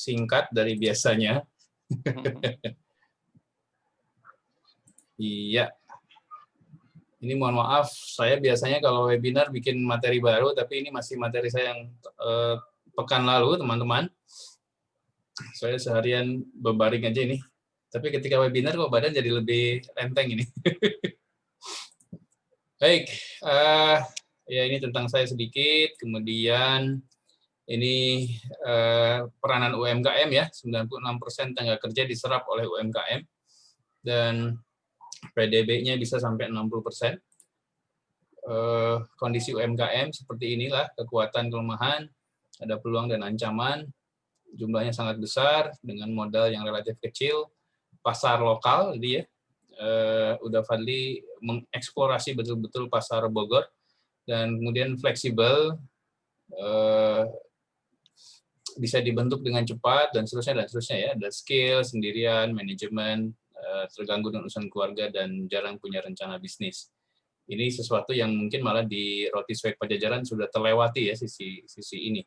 singkat dari biasanya. Iya. Ini mohon maaf, saya biasanya kalau webinar bikin materi baru, tapi ini masih materi saya yang pekan lalu, teman-teman. Saya seharian berbaring aja ini. Tapi ketika webinar kok badan jadi lebih enteng ini. Baik, ya ini tentang saya sedikit. Kemudian ini peranan UMKM ya, 96% tenaga kerja diserap oleh UMKM. Dan PDB-nya bisa sampai 60%. Kondisi UMKM seperti inilah, kekuatan, kelemahan, ada peluang dan ancaman, jumlahnya sangat besar, dengan modal yang relatif kecil, pasar lokal, jadi ya, Uda Fadli mengeksplorasi betul-betul pasar Bogor, dan kemudian fleksibel, bisa dibentuk dengan cepat, dan seterusnya ya, ada skill, sendirian, manajemen, terganggu dengan urusan keluarga, dan jarang punya rencana bisnis. Ini sesuatu yang mungkin malah di Roti Swag Pajajaran sudah terlewati ya sisi ini.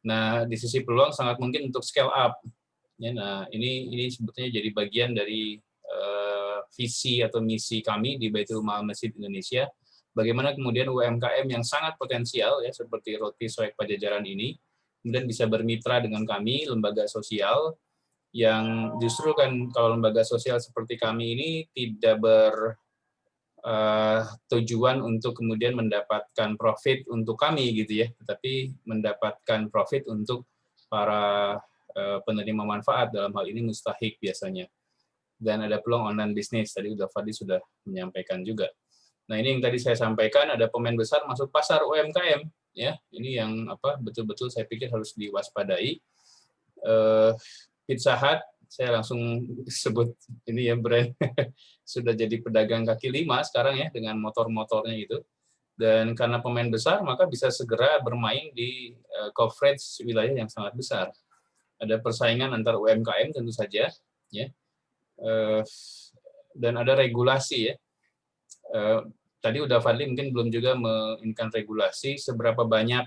Nah, di sisi peluang sangat mungkin untuk scale up. Ya, nah, ini sebetulnya jadi bagian dari visi atau misi kami di Baitul Mal Masjid Indonesia. Bagaimana kemudian UMKM yang sangat potensial ya seperti Roti Swag Pajajaran ini kemudian bisa bermitra dengan kami, lembaga sosial, yang justru kan kalau lembaga sosial seperti kami ini tidak tujuan untuk kemudian mendapatkan profit untuk kami gitu ya, tetapi mendapatkan profit untuk para penerima manfaat, dalam hal ini mustahik biasanya. Dan ada peluang online bisnis, tadi Uda Fadli sudah menyampaikan juga. Nah, ini yang tadi saya sampaikan, ada pemain besar masuk pasar UMKM ya. Ini yang betul-betul saya pikir harus diwaspadai. Pizza Hut, saya langsung sebut ini ya, brand sudah jadi pedagang kaki lima sekarang ya dengan motor-motornya itu. Dan karena pemain besar maka bisa segera bermain di coverage wilayah yang sangat besar. Ada persaingan antar UMKM tentu saja ya. Dan ada regulasi ya. Tadi Uda Fadli mungkin belum juga menginginkan regulasi seberapa banyak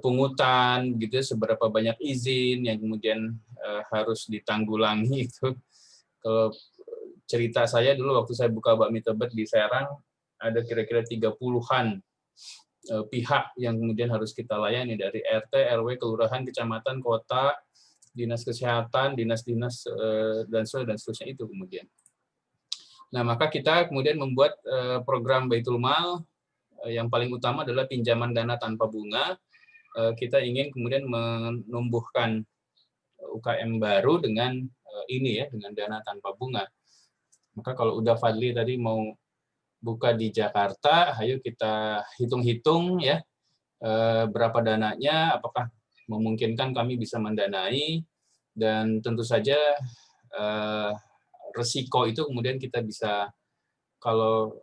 pungutan gitu, seberapa banyak izin yang kemudian harus ditanggulangi itu. Kalau cerita saya dulu waktu saya buka bakmi Tebet di Serang, ada kira-kira 30-an pihak yang kemudian harus kita layani dari RT, RW, kelurahan, kecamatan, kota, dinas kesehatan, dinas-dinas dan seterusnya itu kemudian. Nah, maka kita kemudian membuat program Baitul Mal yang paling utama adalah pinjaman dana tanpa bunga. Kita ingin kemudian menumbuhkan UKM baru dengan ini ya, dengan dana tanpa bunga. Maka kalau Uda Fadli tadi mau buka di Jakarta, ayo kita hitung-hitung ya berapa dananya, apakah memungkinkan kami bisa mendanai, dan tentu saja resiko itu kemudian kita bisa, kalau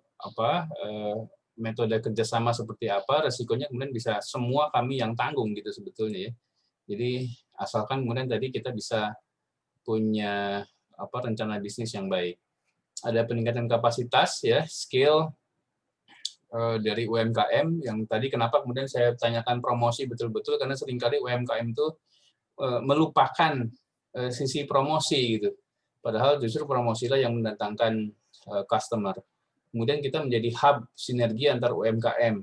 metode kerjasama seperti apa, resikonya kemudian bisa semua kami yang tanggung gitu sebetulnya ya. Jadi asalkan kemudian tadi kita bisa punya rencana bisnis yang baik. Ada peningkatan kapasitas ya, skill dari UMKM yang tadi kenapa kemudian saya tanyakan promosi betul-betul, karena seringkali UMKM itu melupakan sisi promosi gitu. Padahal justru promosilah yang mendatangkan customer. Kemudian kita menjadi hub sinergi antar UMKM.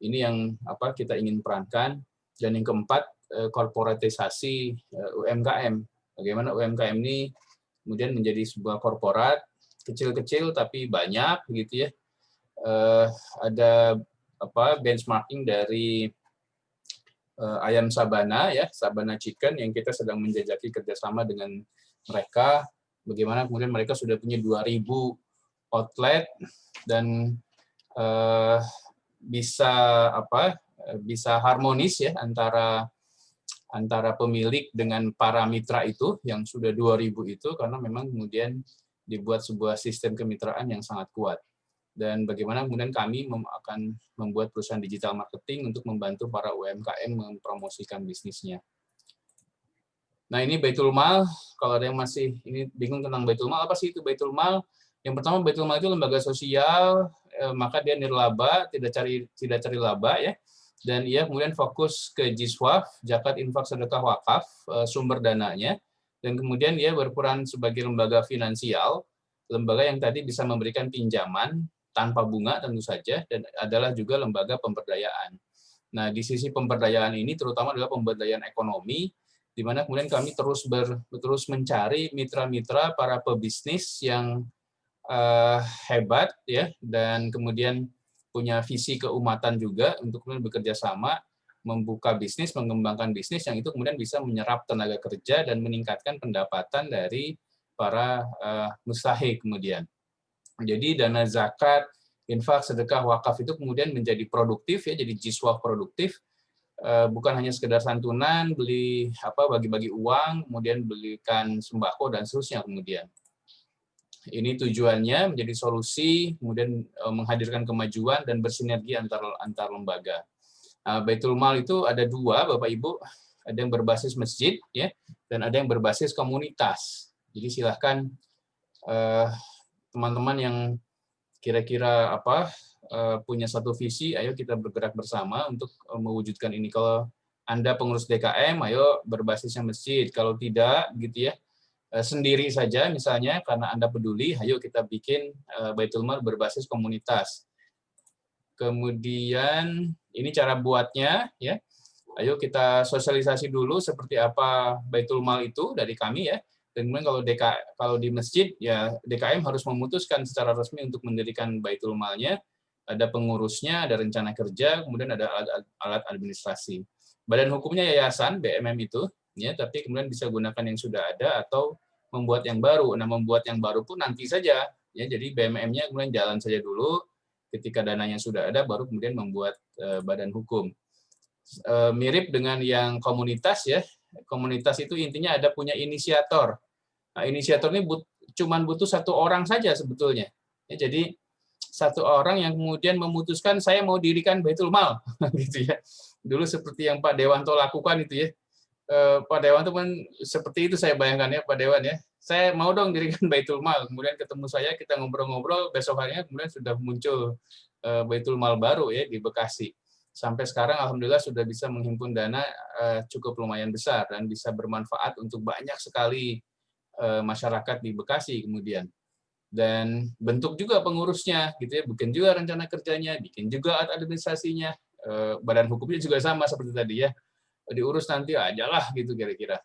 Ini yang kita ingin perankan. Dan yang keempat, korporatisasi UMKM. Bagaimana UMKM ini kemudian menjadi sebuah korporat kecil-kecil tapi banyak gitu ya. Ada benchmarking dari ayam Sabana ya, Sabana Chicken yang kita sedang menjajaki kerjasama dengan mereka. Bagaimana kemudian mereka sudah punya 2.000 outlet dan bisa harmonis ya antara pemilik dengan para mitra itu yang sudah 2.000 itu, karena memang kemudian dibuat sebuah sistem kemitraan yang sangat kuat. Dan bagaimana kemudian kami akan membuat perusahaan digital marketing untuk membantu para UMKM mempromosikan bisnisnya. Nah, ini Baitul Mal. Kalau ada yang masih ini bingung tentang Baitul Mal, apa sih itu Baitul Mal? Yang pertama, Baitul Mal itu lembaga sosial, maka dia nirlaba, tidak cari laba ya. dan ia kemudian fokus ke Jiswaf, zakat, infak, sedekah, wakaf, sumber dananya, dan kemudian ia berperan sebagai lembaga finansial, lembaga yang tadi bisa memberikan pinjaman tanpa bunga tentu saja, dan adalah juga lembaga pemberdayaan. Nah, di sisi pemberdayaan ini terutama adalah pemberdayaan ekonomi, di mana kemudian kami terus mencari mitra-mitra para pebisnis yang hebat ya, dan kemudian punya visi keumatan juga untuk kemudian bekerja sama membuka bisnis, mengembangkan bisnis yang itu kemudian bisa menyerap tenaga kerja dan meningkatkan pendapatan dari para mustahik kemudian. Jadi dana zakat, infak, sedekah, wakaf itu kemudian menjadi produktif ya, jadi jiswaf produktif, bukan hanya sekedar santunan, bagi-bagi uang, kemudian belikan sembako dan seterusnya kemudian. Ini tujuannya menjadi solusi, kemudian menghadirkan kemajuan dan bersinergi antar lembaga. Baitul Mal itu ada dua, Bapak Ibu, ada yang berbasis masjid ya, dan ada yang berbasis komunitas. Jadi silahkan teman-teman yang kira-kira punya satu visi, ayo kita bergerak bersama untuk mewujudkan ini. Kalau Anda pengurus DKM, ayo berbasisnya masjid. Kalau tidak, gitu ya, sendiri saja misalnya karena Anda peduli, ayo kita bikin Baitul Mal berbasis komunitas. Kemudian ini cara buatnya ya. Ayo kita sosialisasi dulu seperti apa Baitul Mal itu dari kami ya. Dan kemudian kalau di masjid ya DKM harus memutuskan secara resmi untuk mendirikan Baitul Malnya, ada pengurusnya, ada rencana kerja, kemudian ada alat administrasi. Badan hukumnya yayasan BMM itu, ya, tapi kemudian bisa gunakan yang sudah ada atau membuat yang baru. Nah, membuat yang baru pun nanti saja, ya. Jadi BMM-nya kemudian jalan saja dulu. Ketika dananya sudah ada, baru kemudian membuat badan hukum. Mirip dengan yang komunitas ya. Komunitas itu intinya ada punya inisiator. Nah, inisiator ini cuma butuh satu orang saja sebetulnya. Ya, jadi satu orang yang kemudian memutuskan saya mau dirikan Baitul Mal, gitu ya. Dulu seperti yang Pak Dewanto lakukan itu ya. Pak Dewanto kan seperti itu saya bayangkan ya Pak Dewan ya. Saya mau dong dirikan Baitul Mal. Kemudian ketemu saya, kita ngobrol-ngobrol, besok harinya kemudian sudah muncul Baitul Mal baru ya di Bekasi. Sampai sekarang alhamdulillah sudah bisa menghimpun dana cukup lumayan besar dan bisa bermanfaat untuk banyak sekali masyarakat di Bekasi kemudian. Dan bentuk juga pengurusnya gitu ya, bikin juga rencana kerjanya, bikin juga administrasinya, badan hukumnya juga sama seperti tadi ya, diurus nanti aja lah gitu kira-kira.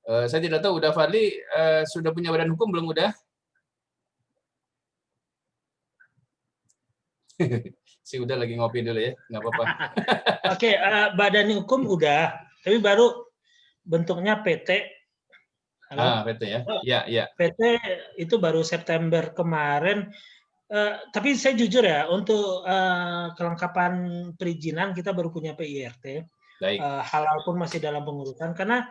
Saya tidak tahu udah Fadli sudah punya badan hukum belum udah? Si udah lagi ngopi dulu ya, nggak apa-apa. Oke, badan hukum udah, tapi baru bentuknya PT. Halo? PT ya, ya. PT itu baru September kemarin. Tapi saya jujur ya, untuk kelengkapan perizinan kita baru punya PIRT. Halal pun masih dalam pengurusan. Karena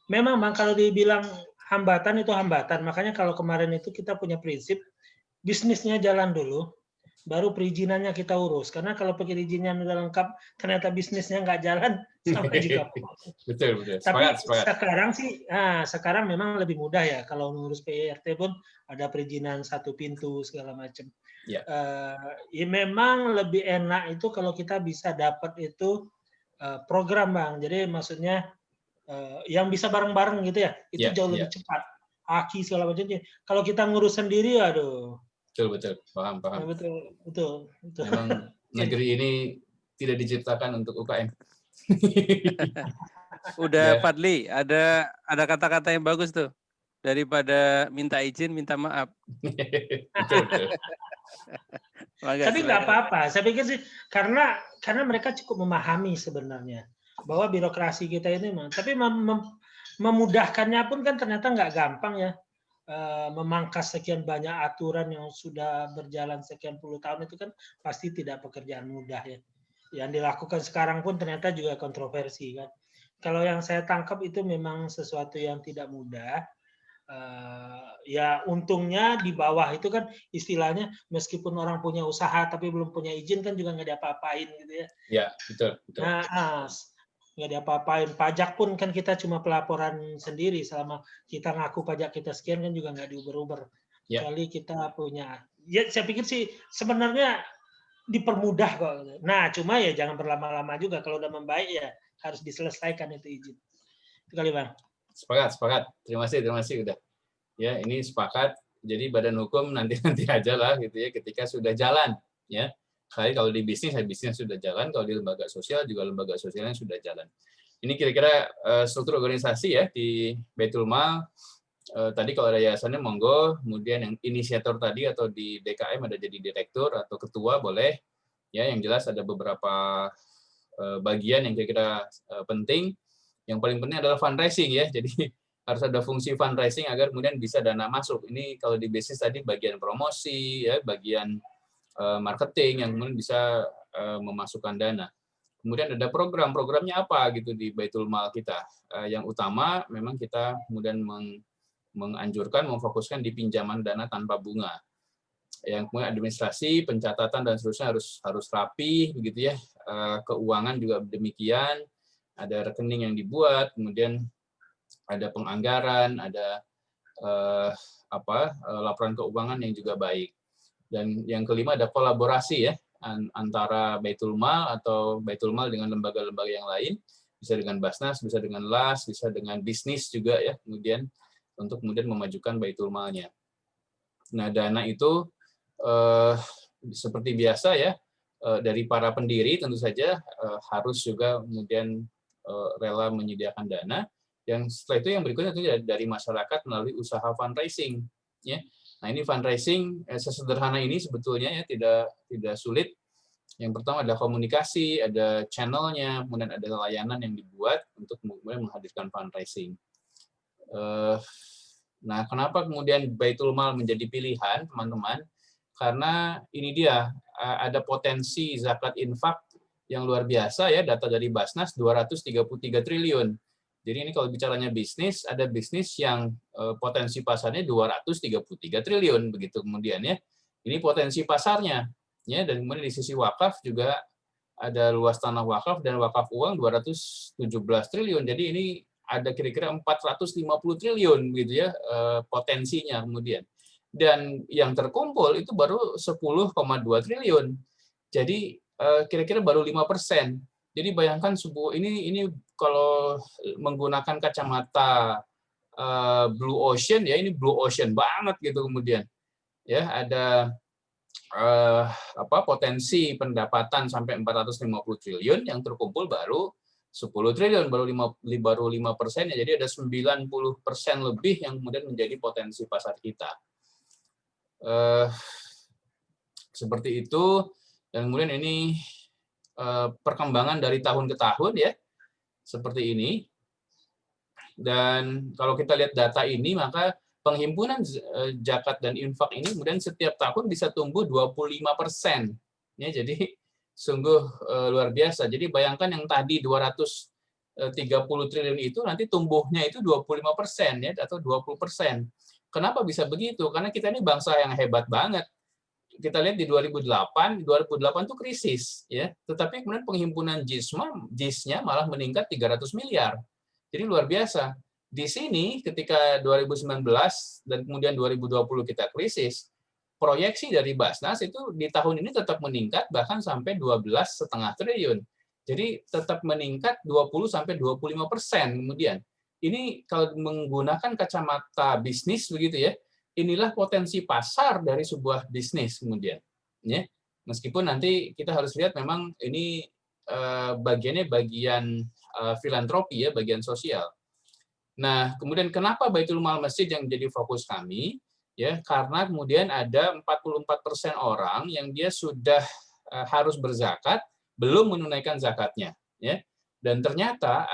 memang Bang, kalau dibilang hambatan itu hambatan. Makanya kalau kemarin itu kita punya prinsip, bisnisnya jalan dulu, baru perizinannya kita urus. Karena kalau perizinnya udah lengkap, ternyata bisnisnya nggak jalan, sama juga. Betul. Tapi sekarang sih, sekarang memang lebih mudah ya. Kalau ngurus PIRT pun ada perizinan satu pintu segala macam. Ya memang lebih enak itu kalau kita bisa dapat itu program Bang. Jadi maksudnya yang bisa bareng-bareng gitu ya, itu jauh lebih cepat. Aki segala macamnya. Kalau kita ngurus sendiri, aduh. Betul. Paham. Ya, betul. Memang negeri ini tidak diciptakan untuk UKM. Udah Fadli, ada kata-kata yang bagus tuh. Daripada minta izin, minta maaf. Betul. Tapi nggak apa-apa. Saya pikir sih karena mereka cukup memahami sebenarnya bahwa birokrasi kita ini, tapi memudahkannya pun kan ternyata nggak gampang ya. Memangkas sekian banyak aturan yang sudah berjalan sekian puluh tahun itu kan pasti tidak pekerjaan mudah ya. Yang dilakukan sekarang pun ternyata juga kontroversi kan. Kalau yang saya tangkap itu memang sesuatu yang tidak mudah. Ya untungnya di bawah itu kan istilahnya meskipun orang punya usaha tapi belum punya izin kan juga nggak diapa-apain gitu ya. Ya, betul. Nah, nggak diapa-apain. Pajak pun kan kita cuma pelaporan sendiri, selama kita ngaku pajak kita sekian kan juga nggak diuber-uber. Kali kita punya. Ya saya pikir sih sebenarnya dipermudah kok. Nah, cuma ya jangan berlama-lama juga. Kalau udah membaik ya harus diselesaikan itu izin. Itu kali Bang. Sepakat. Terima kasih udah. Ya, ini sepakat. Jadi badan hukum nanti aja lah gitu ya ketika sudah jalan ya. Kalau di bisnis sudah jalan, kalau di lembaga sosial juga lembaga sosialnya sudah jalan. Ini kira-kira struktur organisasi ya di Baitul Mal. Tadi kalau ada yayasannya monggo, kemudian yang inisiator tadi atau di DKM ada jadi direktur atau ketua boleh. Ya, yang jelas ada beberapa bagian yang kira-kira penting. Yang paling penting adalah fundraising ya. Jadi harus ada fungsi fundraising agar kemudian bisa dana masuk. Ini kalau di bisnis tadi bagian promosi ya, bagian marketing yang kemudian bisa memasukkan dana. Kemudian ada programnya apa gitu di Baitul Mal kita. Yang utama memang kita kemudian menganjurkan, memfokuskan di pinjaman dana tanpa bunga. Yang kemudian administrasi, pencatatan dan seterusnya harus rapi begitu ya. Keuangan juga demikian. Ada rekening yang dibuat, kemudian ada penganggaran, ada laporan keuangan yang juga baik. Dan yang kelima ada kolaborasi ya antara Baitul Mal atau Baitul Mal dengan lembaga-lembaga yang lain, bisa dengan Basnas, bisa dengan LAS, bisa dengan bisnis juga ya, kemudian untuk kemudian memajukan Baitul Malnya. Nah, dana itu seperti biasa ya, dari para pendiri tentu saja harus juga kemudian rela menyediakan dana. Yang setelah itu yang berikutnya itu dari masyarakat melalui usaha fundraising. Ya. Nah, ini fundraising sesederhana ini sebetulnya ya tidak sulit. Yang pertama ada komunikasi, ada channelnya, kemudian ada layanan yang dibuat untuk kemudian menghadirkan fundraising. Nah, kenapa kemudian Baitul Mal menjadi pilihan, teman-teman? Karena ini dia, ada potensi zakat infak yang luar biasa ya, data dari Basnas 233 triliun. Jadi ini kalau bicaranya bisnis, ada bisnis yang potensi pasarnya 233 triliun begitu kemudian ya. Ini potensi pasarnya ya, dan kemudian di sisi wakaf juga ada luas tanah wakaf dan wakaf uang 217 triliun. Jadi ini ada kira-kira 450 triliun gitu ya potensinya kemudian. Dan yang terkumpul itu baru 10,2 triliun. Jadi kira-kira baru 5%. Jadi bayangkan ini kalau menggunakan kacamata blue ocean ya, ini blue ocean banget gitu kemudian. Ya, ada potensi pendapatan sampai 450 triliun yang terkumpul baru 10 triliun, baru 5% ya. Jadi ada 90% lebih yang kemudian menjadi potensi pasar kita. Seperti itu, dan kemudian ini perkembangan dari tahun ke tahun ya, seperti ini. Dan kalau kita lihat data ini, maka penghimpunan zakat dan infak ini kemudian setiap tahun bisa tumbuh 25%. Ya, jadi sungguh luar biasa. Jadi bayangkan yang tadi 230 triliun itu nanti tumbuhnya itu 25% ya, atau 20%. Kenapa bisa begitu? Karena kita ini bangsa yang hebat banget. Kita lihat di 2008 itu krisis ya, tetapi kemudian penghimpunan JIS-nya malah meningkat 300 miliar. Jadi luar biasa. Di sini ketika 2019 dan kemudian 2020 kita krisis, proyeksi dari Basnas itu di tahun ini tetap meningkat bahkan sampai 12,5 triliun. Jadi tetap meningkat 20-25% kemudian. Ini kalau menggunakan kacamata bisnis begitu ya, inilah potensi pasar dari sebuah bisnis kemudian. Ya. Meskipun nanti kita harus lihat memang ini bagiannya bagian filantropi ya, bagian sosial. Nah, kemudian kenapa Baitul Mal Masjid yang jadi fokus kami? Ya, karena kemudian ada 44% orang yang dia sudah harus berzakat, belum menunaikan zakatnya, ya. Dan ternyata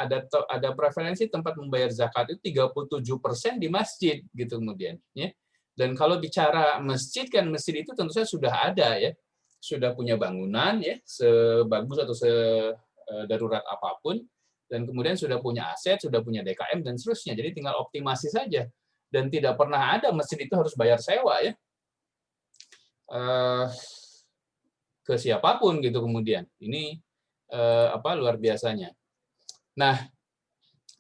ada preferensi tempat membayar zakat itu 37% di masjid gitu kemudian, ya. Dan kalau bicara masjid kan masjid itu tentu saja sudah ada ya. Sudah punya bangunan ya, sebagus atau sedarurat apapun, dan kemudian sudah punya aset, sudah punya DKM dan seterusnya. Jadi tinggal optimasi saja. Dan tidak pernah ada masjid itu harus bayar sewa ya. Ke siapapun gitu kemudian. Ini luar biasanya. Nah,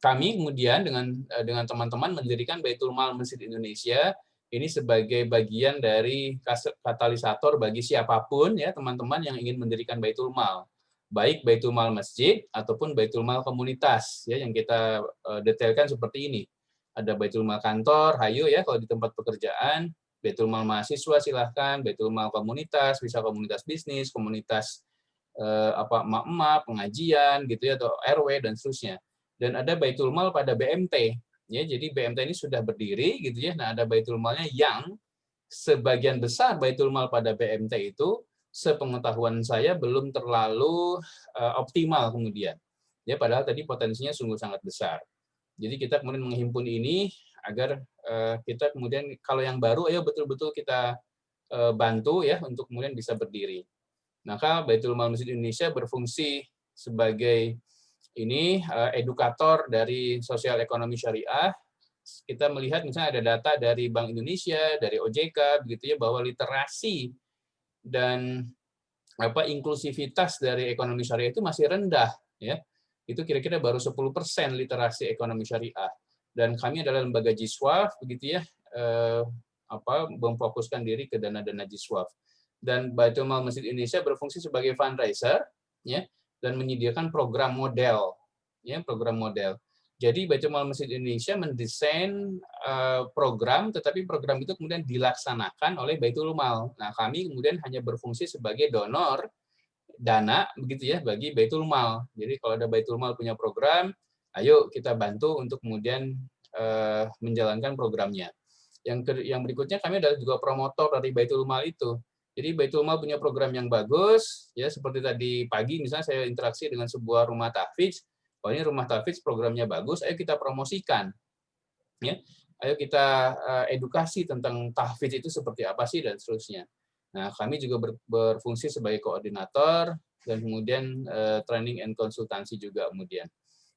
kami kemudian dengan teman-teman mendirikan Baitul Mal Masjid Indonesia ini sebagai bagian dari katalisator bagi siapapun ya teman-teman yang ingin mendirikan Baitul Mal, baik Baitul Mal masjid ataupun Baitul Mal komunitas ya, yang kita detailkan seperti ini. Ada Baitul Mal kantor, hayo ya kalau di tempat pekerjaan, Baitul Mal mahasiswa silahkan, Baitul Mal komunitas, bisa komunitas bisnis, komunitas emak-emak, pengajian gitu ya, atau RW dan seterusnya. Dan ada Baitul Mal pada BMT. Ya, jadi BMT ini sudah berdiri gitu ya. Nah, ada Baitul Malnya yang sebagian besar Baitul Mal pada BMT itu sepengetahuan saya belum terlalu optimal kemudian. Ya, padahal tadi potensinya sungguh sangat besar. Jadi kita kemudian menghimpun ini agar kita kemudian kalau yang baru ayo betul-betul kita bantu ya untuk kemudian bisa berdiri. Maka Baitul Mal Masjid Indonesia berfungsi sebagai ini edukator dari sosial ekonomi syariah. Kita melihat misalnya ada data dari Bank Indonesia, dari OJK begitu ya, bahwa literasi dan inklusivitas dari ekonomi syariah itu masih rendah ya. Itu kira-kira baru 10% literasi ekonomi syariah. Dan kami adalah lembaga Jiswaf begitu ya, memfokuskan diri ke dana-dana Jiswaf. Dan Baitul Mal Masjid Indonesia berfungsi sebagai fundraiser ya, dan menyediakan program model. Ya, program model. Jadi Baitul Mal Masjid Indonesia mendesain program, tetapi program itu kemudian dilaksanakan oleh Baitul Mal. Nah, kami kemudian hanya berfungsi sebagai donor dana begitu ya bagi Baitul Mal. Jadi kalau ada Baitul Mal punya program, ayo kita bantu untuk kemudian menjalankan programnya. Yang berikutnya kami adalah juga promotor dari Baitul Mal itu. Jadi Baitul Mal punya program yang bagus, ya seperti tadi pagi misalnya saya interaksi dengan sebuah rumah tahfidz. Oh ini rumah tahfidz programnya bagus, ayo kita promosikan, ya. Ayo kita edukasi tentang tahfidz itu seperti apa sih dan seterusnya. Nah kami juga berfungsi sebagai koordinator dan kemudian training and konsultansi juga kemudian.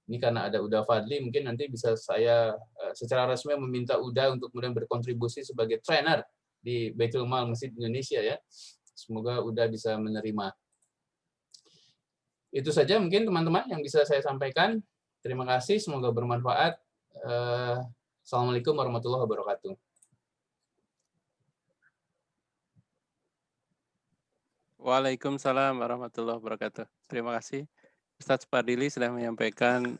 Ini karena ada Uda Fadli, mungkin nanti bisa saya secara resmi meminta Uda untuk kemudian berkontribusi sebagai trainer di Baitul Mal Masjid Indonesia ya. Semoga Uda bisa menerima. Itu saja mungkin teman-teman yang bisa saya sampaikan. Terima kasih, semoga bermanfaat. Assalamualaikum warahmatullahi wabarakatuh. Waalaikumsalam warahmatullahi wabarakatuh. Terima kasih. Ustadz Fadili sudah menyampaikan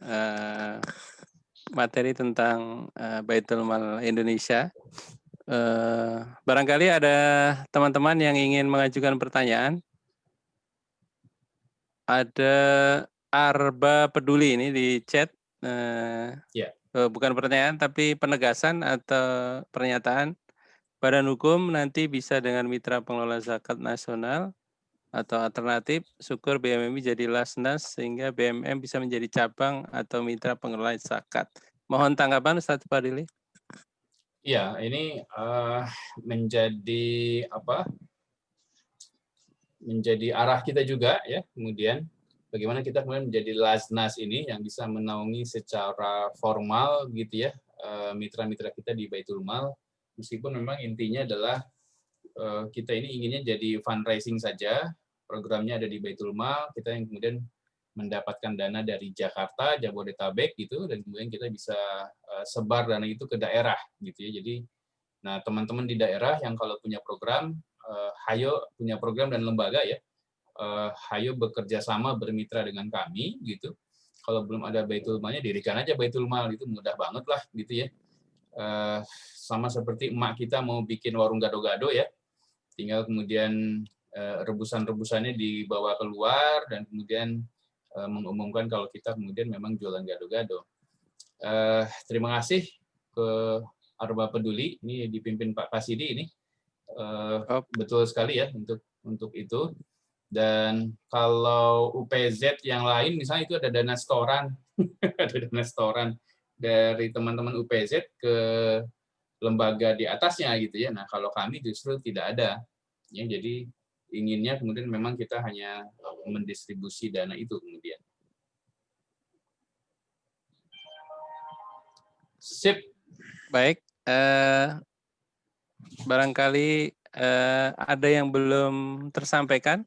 materi tentang Baitul Mal Indonesia. Barangkali ada teman-teman yang ingin mengajukan pertanyaan. Ada Arba Peduli ini di chat. Bukan pertanyaan, tapi penegasan atau pernyataan. Badan hukum nanti bisa dengan mitra pengelola zakat nasional atau alternatif, syukur BMMI jadi Lasnas sehingga BMM bisa menjadi cabang atau mitra pengelola zakat. Mohon tanggapan Ustadz Fadili. Ya, ini menjadi menjadi arah kita juga ya. Kemudian bagaimana kita kemudian menjadi Lasnas ini yang bisa menaungi secara formal gitu ya mitra-mitra kita di Baitul Mal. Meskipun memang intinya adalah kita ini inginnya jadi fundraising saja. Programnya ada di Baitul Mal, kita yang kemudian mendapatkan dana dari Jakarta, Jabodetabek gitu, dan kemudian kita bisa sebar dana itu ke daerah gitu ya. Jadi, nah teman-teman di daerah yang kalau punya program, hayo punya program dan lembaga ya, hayo bekerja sama bermitra dengan kami gitu. Kalau belum ada Baitul Malnya, dirikan aja Baitul Mal, itu mudah banget lah gitu ya. Sama seperti emak kita mau bikin warung gado-gado ya, tinggal kemudian rebusan-rebusannya dibawa keluar dan kemudian mengumumkan kalau kita kemudian memang jualan gado-gado. Terima kasih ke Arba Peduli, ini dipimpin Pak Kasidi ini. Betul sekali ya untuk itu. Dan kalau UPZ yang lain misalnya itu ada dana setoran, ada dana setoran dari teman-teman UPZ ke lembaga di atasnya gitu ya. Nah, kalau kami justru tidak ada. Ya, jadi inginnya kemudian memang kita hanya mendistribusi dana itu kemudian. Sip. Baik. Barangkali ada yang belum tersampaikan.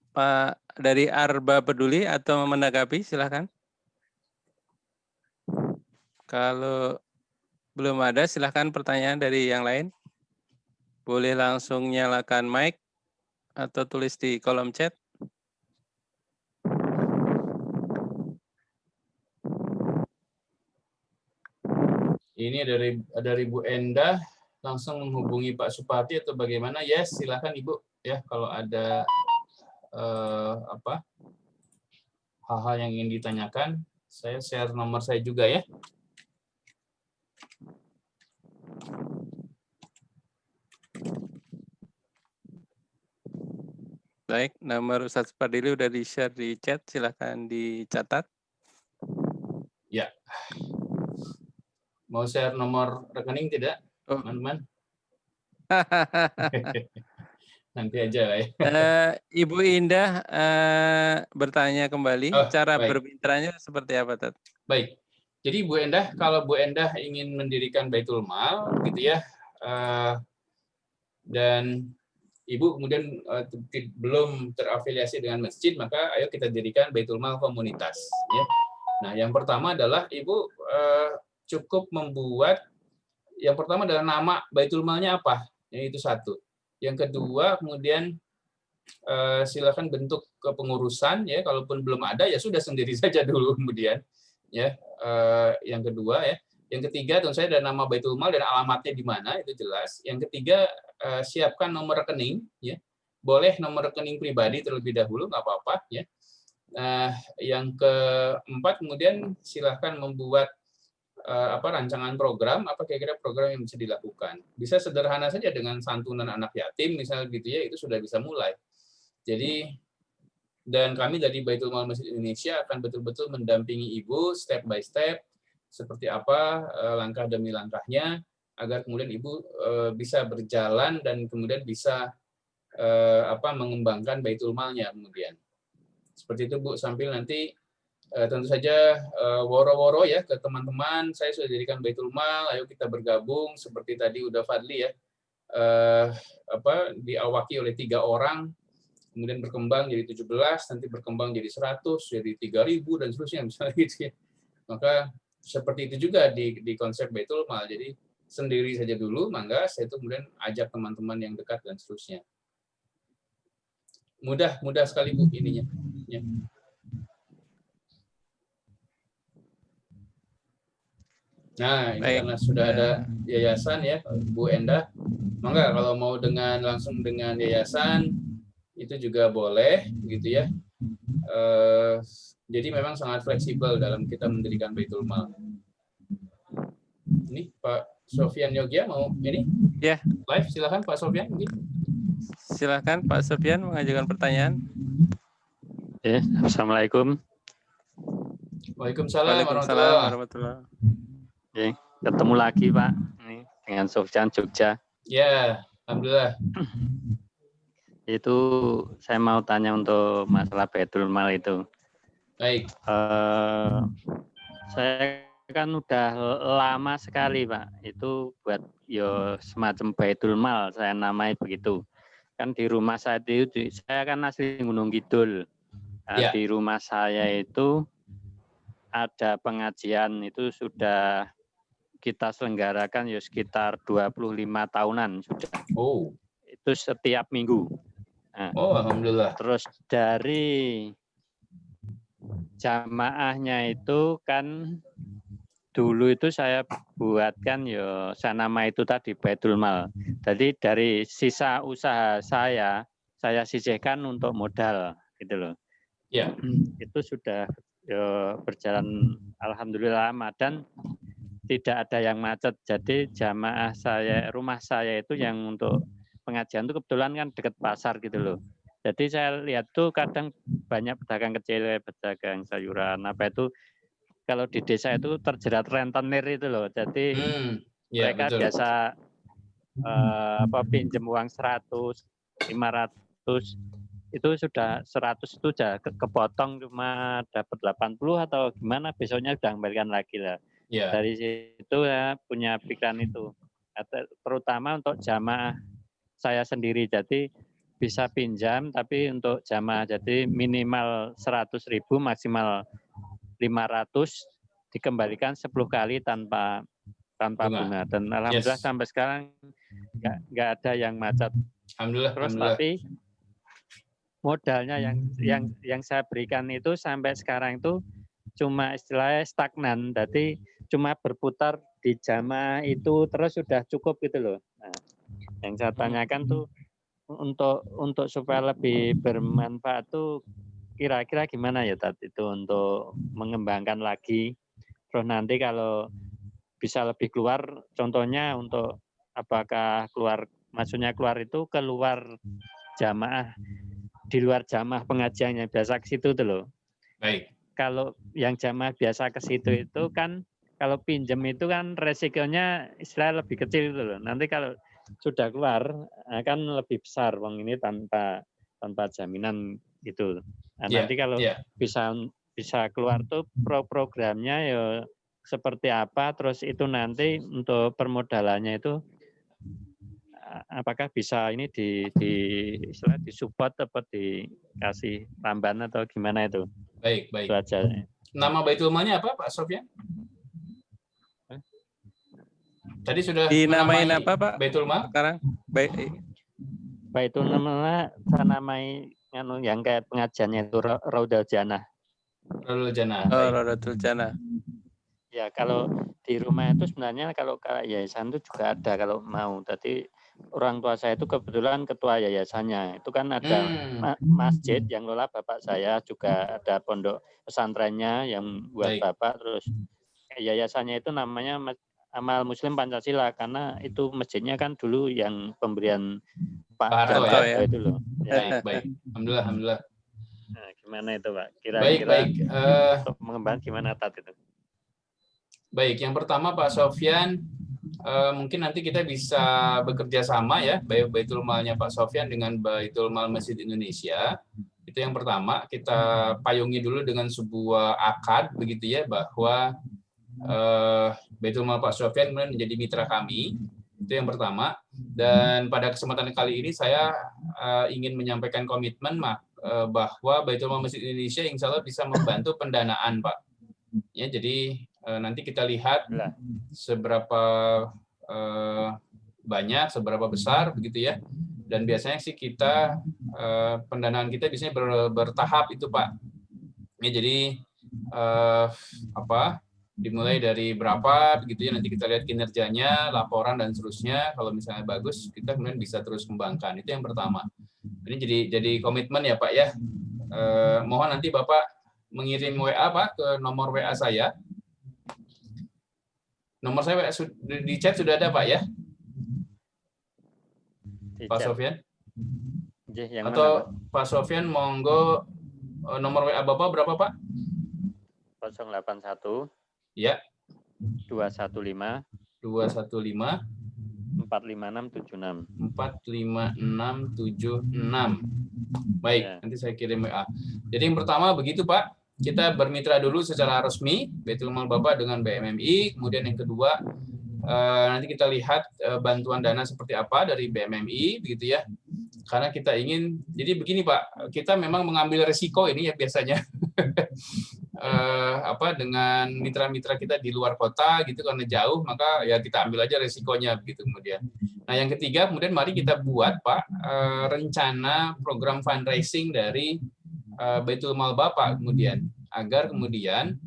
Pak dari Arba Peduli atau menanggapi, silakan. Kalau belum ada. Silahkan pertanyaan dari yang lain. Boleh langsung nyalakan mic atau tulis di kolom chat. Ini dari Bu Endah, langsung menghubungi Pak Supati atau bagaimana? Yes, silakan Ibu ya kalau ada hal-hal yang ingin ditanyakan. Saya share nomor saya juga ya. Baik, nomor Ustadz Fadili udah di-share di chat, silahkan dicatat. Ya. Mau share nomor rekening tidak, teman-teman? Nanti aja lah ya. Ibu Indah bertanya kembali, cara bermitranya seperti apa, Tat? Baik. Jadi Bu Endah, kalau Bu Endah ingin mendirikan Baitul Mal, gitu ya, dan Ibu kemudian belum terafiliasi dengan masjid, maka ayo kita dirikan Baitul Mal komunitas. Ya. Nah, yang pertama adalah Ibu cukup membuat, yang pertama adalah nama Baitul Malnya apa, itu satu. Yang kedua, kemudian silakan bentuk kepengurusan, ya. Kalaupun belum ada, ya sudah sendiri saja dulu kemudian. Ya, yang kedua ya. Yang ketiga, tentu saja ada nama Baitul Mal dan alamatnya di mana, itu jelas. Yang ketiga, siapkan nomor rekening, ya. Boleh nomor rekening pribadi terlebih dahulu, nggak apa-apa, ya. Yang keempat, kemudian silahkan membuat rancangan program, apa kira-kira program yang bisa dilakukan. Bisa sederhana saja dengan santunan anak yatim, misalnya gitu ya, itu sudah bisa mulai. Jadi, dan kami dari Baitul Mal Masjid Indonesia akan betul-betul mendampingi Ibu step by step, seperti apa langkah demi langkahnya, agar kemudian Ibu bisa berjalan dan kemudian bisa mengembangkan Baitul Malnya kemudian. Seperti itu Bu, sambil nanti tentu saja woro-woro ya ke teman-teman, saya sudah dirikan Baitul Mal, ayo kita bergabung seperti tadi udah Fadli ya, diawaki oleh 3 orang, kemudian berkembang jadi 17, nanti berkembang jadi 100, jadi 3.000 dan seterusnya misalnya gitu ya. Maka seperti itu juga di konsep Baitul Mal. Jadi sendiri saja dulu, mangga saya itu kemudian ajak teman-teman yang dekat dan seterusnya. Mudah sekali Bu ininya. Ya. Nah, ini karena sudah ada yayasan ya, Bu Endah. Mangga kalau mau langsung dengan yayasan itu juga boleh, gitu ya. Jadi memang sangat fleksibel dalam kita mendirikan Baitul Mal. Ini Pak Sofyan Yogia mau ini? Ya. Live, silakan Pak Sofyan. Silakan Pak Sofyan mengajukan pertanyaan. Assalamualaikum. Waalaikumsalam warahmatullahi. Ketemu lagi Pak ini dengan Sofyan Jogja. Ya, alhamdulillah. Itu saya mau tanya untuk masalah Baitul Mal itu. Baik. Saya kan udah lama sekali Pak itu buat semacam Baitul Mal, saya namai begitu. Kan di rumah saya itu, saya kan asli Gunung Kidul. Nah, di rumah saya itu ada pengajian itu sudah kita selenggarakan sekitar 25 tahunan sudah. Oh. Itu setiap minggu. Nah, alhamdulillah. Terus dari jamaahnya itu kan dulu itu saya buatkan saya nama itu tadi Baitul Mal. Jadi dari sisa usaha saya sisihkan untuk modal gitu loh. Ya. Itu sudah berjalan alhamdulillah lama dan tidak ada yang macet. Jadi jamaah saya, rumah saya itu yang untuk pengajian itu kebetulan kan dekat pasar gitu loh. Jadi saya lihat tuh kadang banyak pedagang kecil, pedagang sayuran apa itu kalau di desa itu terjerat rentenir itu loh. Jadi mereka betul. biasa pinjam uang 100, 500 itu sudah 100 itu sudah kepotong cuma dapat 80 atau gimana, besoknya sudah kembalikan lagi lah. Yeah. Dari situ ya punya pikiran itu, terutama untuk jamaah saya sendiri. Jadi bisa pinjam, tapi untuk jamaah jadi minimal 100.000, maksimal 500 dikembalikan 10 kali tanpa tanpa bunga. Dan alhamdulillah sampai sekarang nggak ada yang macet. Alhamdulillah. Terus tapi modalnya yang saya berikan itu sampai sekarang itu cuma istilahnya stagnan, jadi cuma berputar di jamaah itu terus sudah cukup gitu loh. Nah, yang saya tanyakan tuh untuk supaya lebih bermanfaat tuh kira-kira gimana ya tadi itu untuk mengembangkan lagi, terus nanti kalau bisa lebih keluar, contohnya untuk apakah maksudnya keluar itu keluar jamaah, di luar jamaah pengajian yang biasa ke situ tuh loh. Baik. Kalau yang jamaah biasa ke situ itu kan kalau pinjam itu kan resikonya istilah lebih kecil itu loh. Nanti kalau sudah keluar akan lebih besar uang ini tanpa jaminan gitu. Nah, nanti kalau bisa keluar tuh programnya ya seperti apa, terus itu nanti untuk permodalannya itu apakah bisa ini istilah disupport atau dikasih tambahan atau gimana itu? Baik. Itu aja. Nama Baitul Malnya apa Pak Sofyan? Tadi sudah dinamain apa Pak? Baitul Mal? Sekarang Baitul Mal saya namai yang kayak pengajiannya itu Raudal Jannah. Raudal Jannah. Oh, Raudal Jannah. Ya, kalau di rumah itu sebenarnya kalau yayasan itu juga ada kalau mau. Tadi orang tua saya itu kebetulan ketua yayasannya. Itu kan ada masjid yang lola bapak saya, juga ada pondok pesantrennya yang buat bapak. Terus yayasannya itu namanya Amal Muslim Pancasila karena itu masjidnya kan dulu yang pemberian Pak Harto ya? Itu loh. Ya. Baik. Alhamdulillah. Nah, gimana itu Pak? Kira-kira untuk mengembangkan gimana tadi itu? Baik, yang pertama Pak Sofyan, mungkin nanti kita bisa bekerja sama ya, Baitul Malnya Pak Sofyan dengan Baitul Mal Masjid Indonesia. Itu yang pertama, kita payungi dulu dengan sebuah akad begitu ya, bahwa Baitul Mal Pak Sofyan kemudian menjadi mitra kami. Itu yang pertama. Dan pada kesempatan kali ini saya ingin menyampaikan komitmen bahwa Baitul Mal Masjid Indonesia insya Allah bisa membantu pendanaan Pak. Ya, jadi nanti kita lihat seberapa banyak, seberapa besar begitu ya. Dan biasanya sih kita pendanaan kita biasanya bertahap itu Pak. Ya, jadi dimulai dari berapa begitu ya, nanti kita lihat kinerjanya, laporan dan seterusnya. Kalau misalnya bagus, kita kemudian bisa terus kembangkan. Itu yang pertama. Ini jadi komitmen ya Pak ya. Mohon nanti Bapak mengirim WA Pak ke nomor WA saya. Nomor saya di chat sudah ada Pak ya? Pak Sofyan? Atau Pak Sofyan monggo nomor WA Bapak berapa Pak? 081 ya 215 45676 Baik, nanti saya kirim WA. Jadi yang pertama begitu Pak, kita bermitra dulu secara resmi Baitul Mal Bapak dengan BMMI. Kemudian yang kedua nanti kita lihat bantuan dana seperti apa dari BMMI begitu ya. Karena kita ingin, jadi begini Pak, kita memang mengambil resiko ini ya biasanya dengan mitra-mitra kita di luar kota gitu, karena jauh maka ya kita ambil aja resikonya begitu kemudian. Nah yang ketiga kemudian mari kita buat Pak rencana program fundraising dari Baitul Mal Bapak kemudian, agar kemudian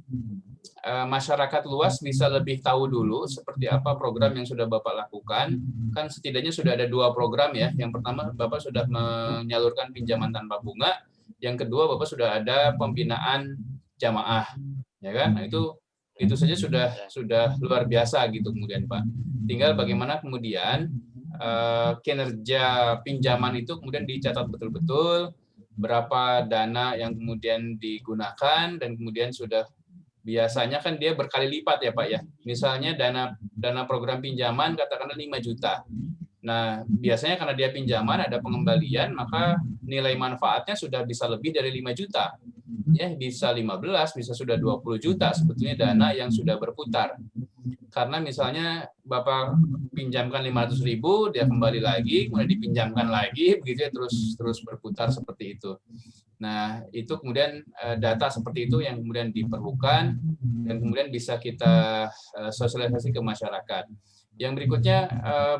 masyarakat luas bisa lebih tahu dulu seperti apa program yang sudah Bapak lakukan. Kan setidaknya sudah ada 2 program ya. Yang pertama Bapak sudah menyalurkan pinjaman tanpa bunga. Yang kedua Bapak sudah ada pembinaan jamaah, ya kan? Nah, itu saja sudah luar biasa gitu kemudian Pak. Tinggal bagaimana kemudian kinerja pinjaman itu kemudian dicatat betul-betul, berapa dana yang kemudian digunakan, dan kemudian sudah biasanya kan dia berkali lipat ya Pak ya. Misalnya dana program pinjaman katakanlah 5 juta. Nah, biasanya karena dia pinjaman ada pengembalian, maka nilai manfaatnya sudah bisa lebih dari 5 juta. Ya, bisa 15, bisa sudah 20 juta sebetulnya dana yang sudah berputar. Karena misalnya Bapak pinjamkan 500.000, dia kembali lagi, kemudian dipinjamkan lagi, begitu ya, terus berputar seperti itu. Nah, itu kemudian data seperti itu yang kemudian diperlukan dan kemudian bisa kita sosialisasi ke masyarakat. Yang berikutnya,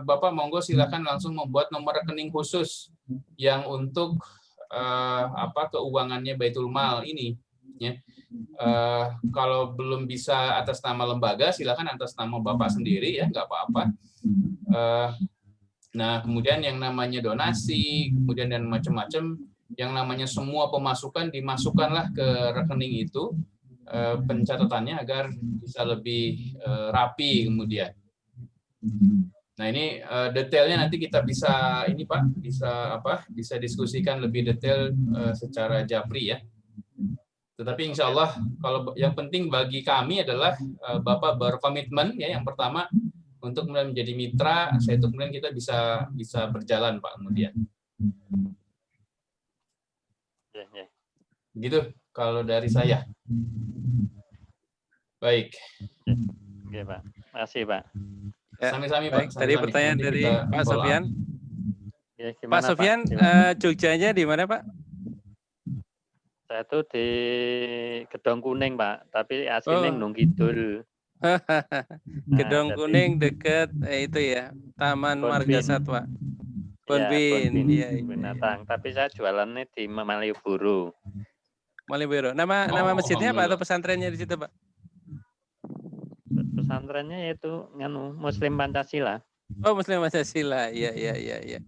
Bapak monggo silakan langsung membuat nomor rekening khusus yang untuk keuangannya Baitul Mal ini. Ya. Kalau belum bisa atas nama lembaga, silakan atas nama Bapak sendiri ya, nggak apa-apa. Nah, kemudian yang namanya donasi, kemudian dan macam-macam, yang namanya semua pemasukan dimasukkanlah ke rekening itu, pencatatannya agar bisa lebih rapi kemudian. Nah, ini detailnya nanti kita bisa ini Pak, bisa diskusikan lebih detail secara japri ya. Tetapi insya Allah kalau yang penting bagi kami adalah Bapak berkomitmen ya, yang pertama untuk kemudian menjadi mitra, saya itu kemudian kita bisa berjalan Pak kemudian. Begitu kalau dari saya. Baik. Oke Pak, makasih Pak. Sami-sami Pak. Pak. Tadi pertanyaan dari Pak Sofyan. Ya, Pak Sofyan, Jogjanya di mana Pak? Saya tuh di Gedong Kuning Pak, tapi aslinya Gunung Kidul. Gedong Kuning deket itu ya, Taman Marga Satwa. Bonbin, iya. Binatang. Tapi saya jualannya di Malioboro. Malioboro. Nama masjidnya apa atau pesantrennya di situ Pak? Pesantrennya yaitu Muslim Pancasila. Oh, Muslim Pancasila. Iya.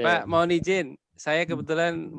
Pak, mohon izin. Saya kebetulan